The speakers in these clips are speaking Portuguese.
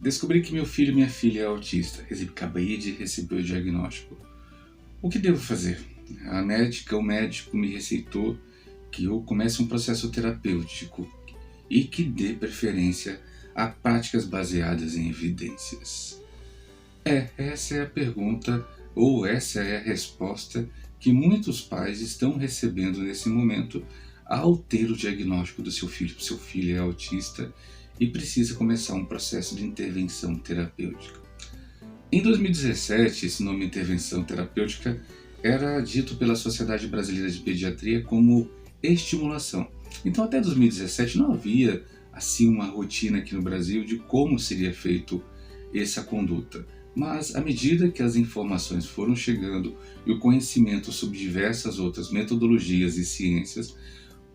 Descobri que meu filho e minha filha é autista. Acabei de receber o diagnóstico. O que devo fazer? O médico me receitou que eu comece um processo terapêutico e que dê preferência a práticas baseadas em evidências. Essa é a pergunta, ou essa é a resposta que muitos pais estão recebendo nesse momento ao ter o diagnóstico do seu filho. Seu filho é autista e precisa começar um processo de intervenção terapêutica. Em 2017, esse nome intervenção terapêutica era dito pela Sociedade Brasileira de Pediatria como estimulação. Então, até 2017 não havia assim uma rotina aqui no Brasil de como seria feito essa conduta. Mas à medida que as informações foram chegando e o conhecimento sobre diversas outras metodologias e ciências,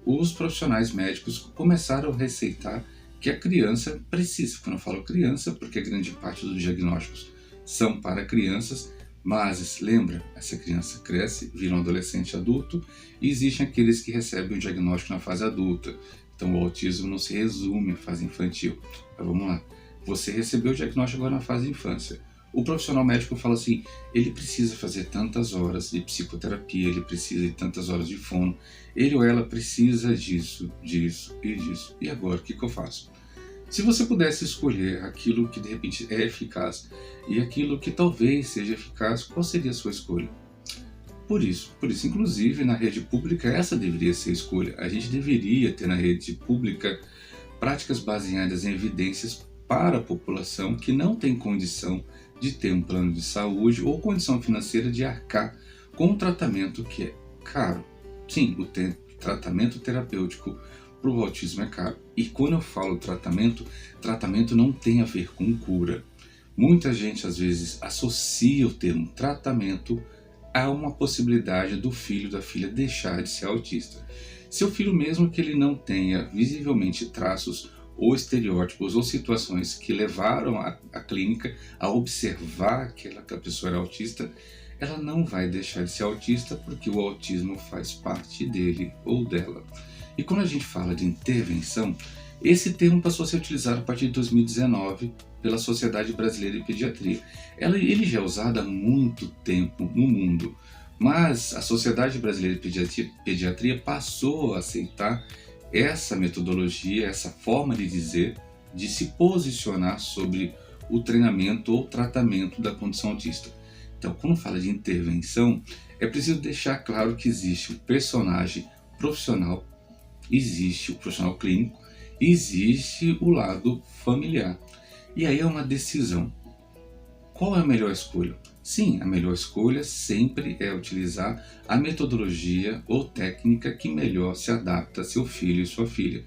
os profissionais médicos começaram a receitar que a criança precisa, quando eu falo criança, porque a grande parte dos diagnósticos são para crianças, mas lembra, essa criança cresce, vira um adolescente adulto, e existem aqueles que recebem o diagnóstico na fase adulta. Então o autismo não se resume à fase infantil. Mas vamos lá, você recebeu o diagnóstico agora na fase de infância. O profissional médico fala assim, ele precisa fazer tantas horas de psicoterapia, ele precisa de tantas horas de fono, ele ou ela precisa disso, disso e disso. E agora, o que eu faço? Se você pudesse escolher aquilo que de repente é eficaz e aquilo que talvez seja eficaz, qual seria a sua escolha? Por isso, inclusive na rede pública, essa deveria ser a escolha. A gente deveria ter na rede pública práticas baseadas em evidências para a população que não tem condição de ter um plano de saúde ou condição financeira de arcar com um tratamento que é caro. Sim, o tratamento terapêutico para o autismo é caro. E quando eu falo tratamento não tem a ver com cura. Muita gente às vezes associa o termo tratamento a uma possibilidade do filho da filha deixar de ser autista. Seu filho, mesmo que ele não tenha visivelmente traços ou estereótipos ou situações que levaram a clínica a observar que a pessoa era autista, ela não vai deixar de ser autista porque o autismo faz parte dele ou dela. E quando a gente fala de intervenção, esse termo passou a ser utilizado a partir de 2019 pela Sociedade Brasileira de Pediatria. Ele já é usado há muito tempo no mundo, mas a Sociedade Brasileira de Pediatria passou a aceitar essa metodologia, essa forma de dizer, de se posicionar sobre o treinamento ou tratamento da condição autista. Então, quando fala de intervenção, é preciso deixar claro que existe o personagem profissional, existe o profissional clínico, existe o lado familiar. E aí é uma decisão. Qual é a melhor escolha? Sim, a melhor escolha sempre é utilizar a metodologia ou técnica que melhor se adapta a seu filho e sua filha.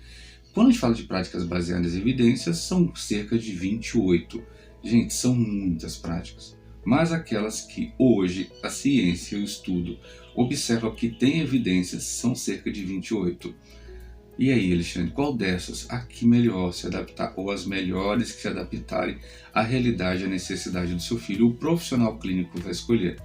Quando a gente fala de práticas baseadas em evidências, são cerca de 28. Gente, são muitas práticas. Mas aquelas que hoje a ciência e o estudo observam que têm evidências são cerca de 28. E aí, Alexandre, qual dessas a que melhor se adaptar, ou as melhores que se adaptarem à realidade e à necessidade do seu filho, o profissional clínico vai escolher.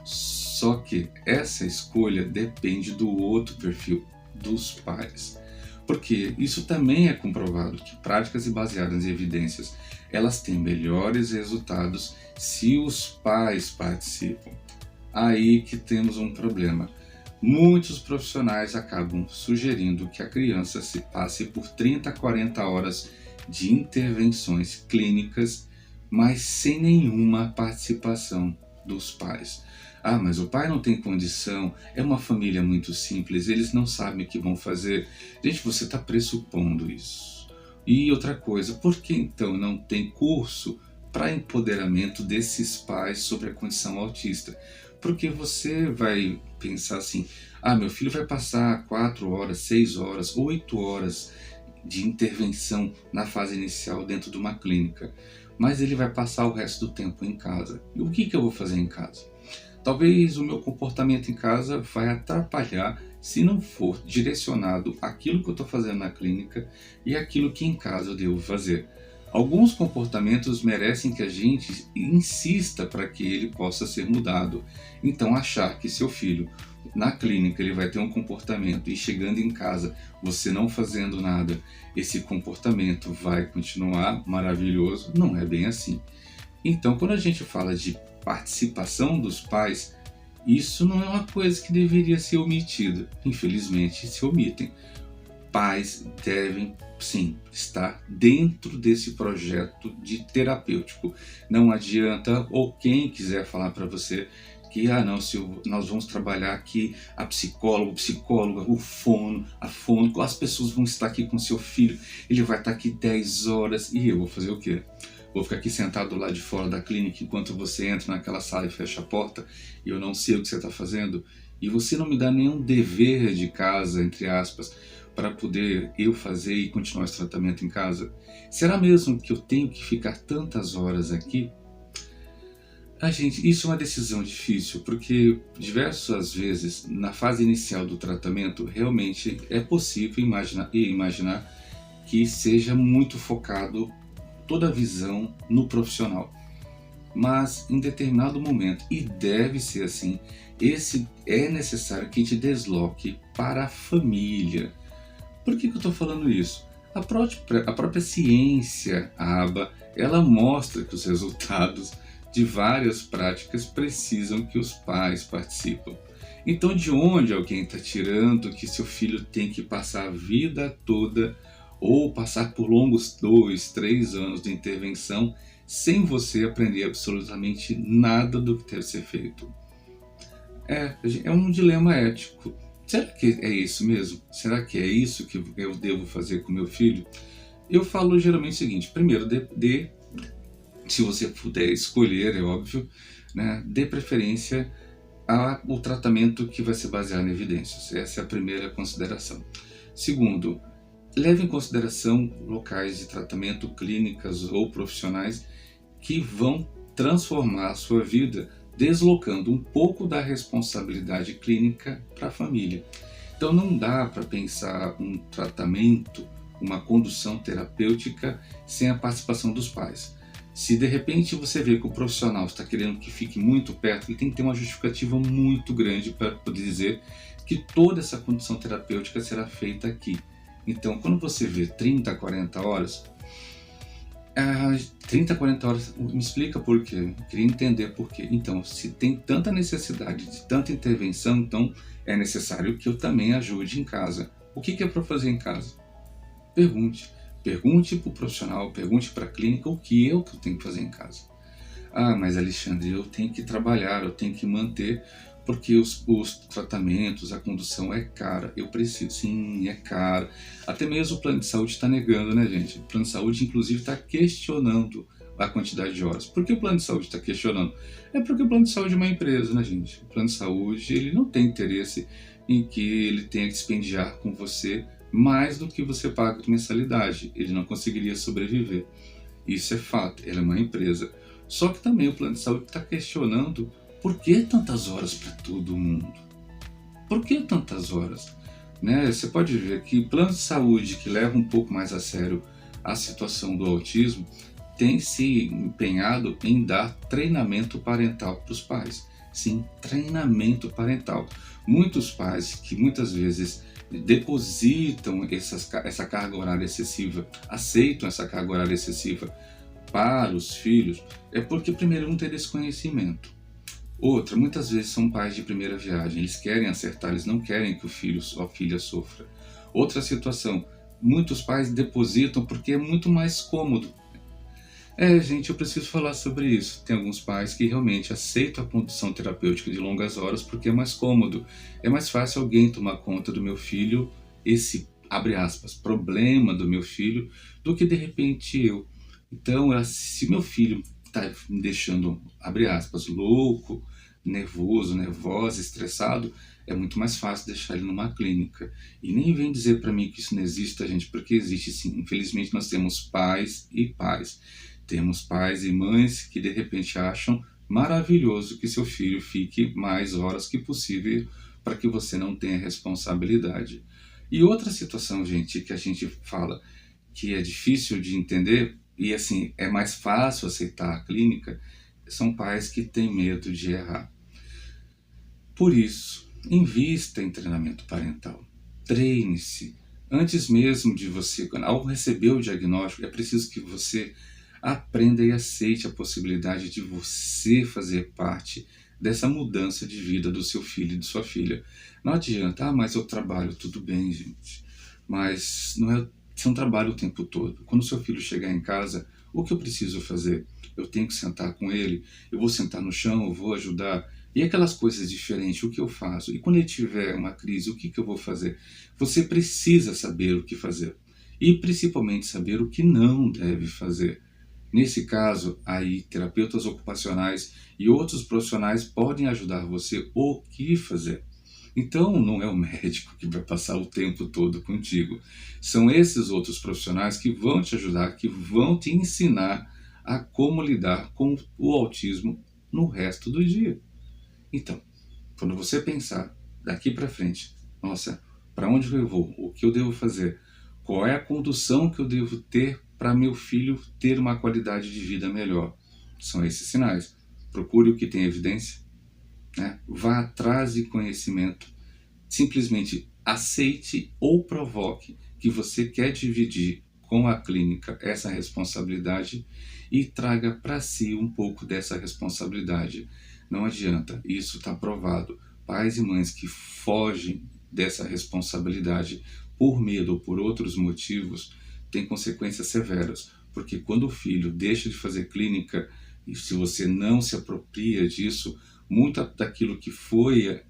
Só que essa escolha depende do outro perfil, dos pais. Porque isso também é comprovado, que práticas baseadas em evidências, elas têm melhores resultados se os pais participam. Aí que temos um problema. Muitos profissionais acabam sugerindo que a criança se passe por 30 a 40 horas de intervenções clínicas, mas sem nenhuma participação dos pais. Ah, mas o pai não tem condição, é uma família muito simples, eles não sabem o que vão fazer. Gente, você está pressupondo isso. E outra coisa, por que então não tem curso para empoderamento desses pais sobre a condição autista? Porque você vai pensar assim, meu filho vai passar 4 horas, 6 horas, 8 horas de intervenção na fase inicial dentro de uma clínica, mas ele vai passar o resto do tempo em casa. E o que eu vou fazer em casa? Talvez o meu comportamento em casa vai atrapalhar se não for direcionado àquilo que eu estou fazendo na clínica e àquilo que em casa eu devo fazer. Alguns comportamentos merecem que a gente insista para que ele possa ser mudado. Então, achar que seu filho na clínica ele vai ter um comportamento e chegando em casa você não fazendo nada, esse comportamento vai continuar maravilhoso, não é bem assim. Então, quando a gente fala de participação dos pais, isso não é uma coisa que deveria ser omitida. Infelizmente, se omitem. Pais devem, sim, estar dentro desse projeto de terapêutico. Não adianta, ou quem quiser falar para você que, não, nós vamos trabalhar aqui, a psicóloga, o psicóloga, o fono, a fono, as pessoas vão estar aqui com seu filho, ele vai estar aqui 10 horas, e eu vou fazer o quê? Vou ficar aqui sentado lá de fora da clínica enquanto você entra naquela sala e fecha a porta e eu não sei o que você está fazendo? E você não me dá nenhum dever de casa, entre aspas, para poder eu fazer e continuar esse tratamento em casa? Será mesmo que eu tenho que ficar tantas horas aqui? Gente, isso é uma decisão difícil, porque diversas vezes, na fase inicial do tratamento, realmente é possível imaginar que seja muito focado toda a visão no profissional. Mas em determinado momento, e deve ser assim, é necessário que te desloque para a família. Por que eu estou falando isso? A própria ciência, a ABA, ela mostra que os resultados de várias práticas precisam que os pais participem. Então, de onde alguém está tirando que seu filho tem que passar a vida toda ou passar por longos 2, 3 anos de intervenção sem você aprender absolutamente nada do que deve ser feito? É um dilema ético. Será que é isso mesmo? Será que é isso que eu devo fazer com meu filho? Eu falo geralmente o seguinte: primeiro, se você puder escolher, é óbvio, né, dê preferência ao tratamento que vai ser baseado em evidências. Essa é a primeira consideração. Segundo, leve em consideração locais de tratamento, clínicas ou profissionais que vão transformar a sua vida, deslocando um pouco da responsabilidade clínica para a família. Então não dá para pensar um tratamento, uma condução terapêutica sem a participação dos pais. Se de repente você vê que o profissional está querendo que fique muito perto, ele tem que ter uma justificativa muito grande para poder dizer que toda essa condução terapêutica será feita aqui. Então, quando você vê 30, 40 horas, 30, 40 horas, me explica por quê. Eu queria entender por quê. Então, se tem tanta necessidade de tanta intervenção, então é necessário que eu também ajude em casa. O que é para fazer em casa? Pergunte. Pergunte para o profissional, pergunte para a clínica o que eu tenho que fazer em casa. Mas Alexandre, eu tenho que trabalhar, eu tenho que manter, porque os tratamentos, a condução é cara. Eu preciso, sim, é cara. Até mesmo o plano de saúde está negando, né, gente? O plano de saúde, inclusive, está questionando a quantidade de horas. Por que o plano de saúde está questionando? É porque o plano de saúde é uma empresa, né, gente? O plano de saúde, ele não tem interesse em que ele tenha que expendiar com você mais do que você paga de mensalidade. Ele não conseguiria sobreviver. Isso é fato, ele é uma empresa. Só que também o plano de saúde está questionando por que tantas horas para todo mundo? Por que tantas horas? Né? Você pode ver que planos de saúde que levam um pouco mais a sério a situação do autismo tem se empenhado em dar treinamento parental para os pais. Sim, treinamento parental. Muitos pais que muitas vezes depositam essa carga horária excessiva, aceitam essa carga horária excessiva para os filhos, é porque primeiro não tem desconhecimento. Outra, muitas vezes são pais de primeira viagem, eles querem acertar, eles não querem que o filho ou a filha sofra. Outra situação, muitos pais depositam porque é muito mais cômodo. Gente, eu preciso falar sobre isso. Tem alguns pais que realmente aceitam a condução terapêutica de longas horas porque é mais cômodo. É mais fácil alguém tomar conta do meu filho, esse, abre aspas, problema do meu filho, do que de repente eu. Então, se meu filho está me deixando, abre aspas, louco, nervoso, nervosa, estressado, é muito mais fácil deixar ele numa clínica. E nem vem dizer para mim que isso não existe, gente, porque existe sim. Infelizmente, nós temos pais e pais. Temos pais e mães que de repente acham maravilhoso que seu filho fique mais horas que possível para que você não tenha responsabilidade. E outra situação, gente, que a gente fala que é difícil de entender, e assim, é mais fácil aceitar a clínica, são pais que têm medo de errar. Por isso, invista em treinamento parental. Treine-se. Antes mesmo de você, ao receber o diagnóstico, é preciso que você aprenda e aceite a possibilidade de você fazer parte dessa mudança de vida do seu filho e de sua filha. Não adianta, mas eu trabalho, tudo bem, gente. Mas você não trabalha o tempo todo. Quando o seu filho chegar em casa, o que eu preciso fazer? Eu tenho que sentar com ele, eu vou sentar no chão, eu vou ajudar. E aquelas coisas diferentes, o que eu faço? E quando ele tiver uma crise, o que eu vou fazer? Você precisa saber o que fazer. E principalmente saber o que não deve fazer. Nesse caso, aí, terapeutas ocupacionais e outros profissionais podem ajudar você o que fazer. Então, não é o médico que vai passar o tempo todo contigo. São esses outros profissionais que vão te ajudar, que vão te ensinar a como lidar com o autismo no resto do dia. Então, quando você pensar daqui para frente, nossa, para onde eu vou? O que eu devo fazer? Qual é a condução que eu devo ter para meu filho ter uma qualidade de vida melhor? São esses sinais. Procure o que tem evidência, né? Vá atrás de conhecimento. Simplesmente aceite ou provoque que você quer dividir com a clínica essa responsabilidade e traga para si um pouco dessa responsabilidade. Não adianta, isso está provado. Pais e mães que fogem dessa responsabilidade por medo ou por outros motivos têm consequências severas, porque quando o filho deixa de fazer clínica e se você não se apropria disso, muito daquilo que foi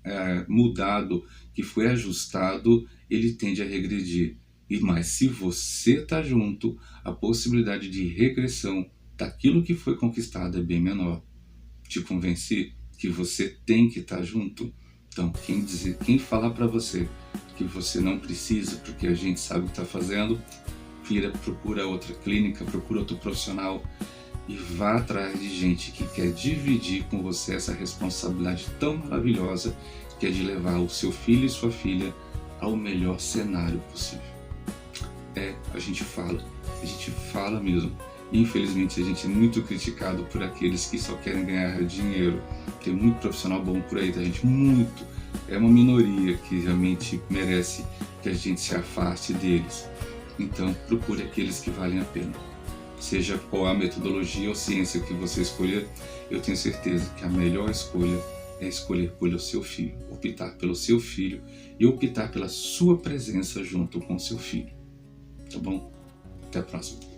mudado, que foi ajustado, ele tende a regredir. Mas se você está junto, a possibilidade de regressão daquilo que foi conquistado é bem menor. Te convenci que você tem que estar junto? Então, quem falar para você que você não precisa, porque a gente sabe o que está fazendo, procura outra clínica, procura outro profissional e vá atrás de gente que quer dividir com você essa responsabilidade tão maravilhosa que é de levar o seu filho e sua filha ao melhor cenário possível. A gente fala mesmo. Infelizmente a gente é muito criticado por aqueles que só querem ganhar dinheiro. Tem muito profissional bom por aí, tá, gente? Muito. É uma minoria que realmente merece que a gente se afaste deles. Então procure aqueles que valem a pena. Seja qual a metodologia ou ciência que você escolher, eu tenho certeza que a melhor escolha é escolher pelo seu filho, optar pelo seu filho e optar pela sua presença junto com o seu filho. Tá bom? Até a próxima.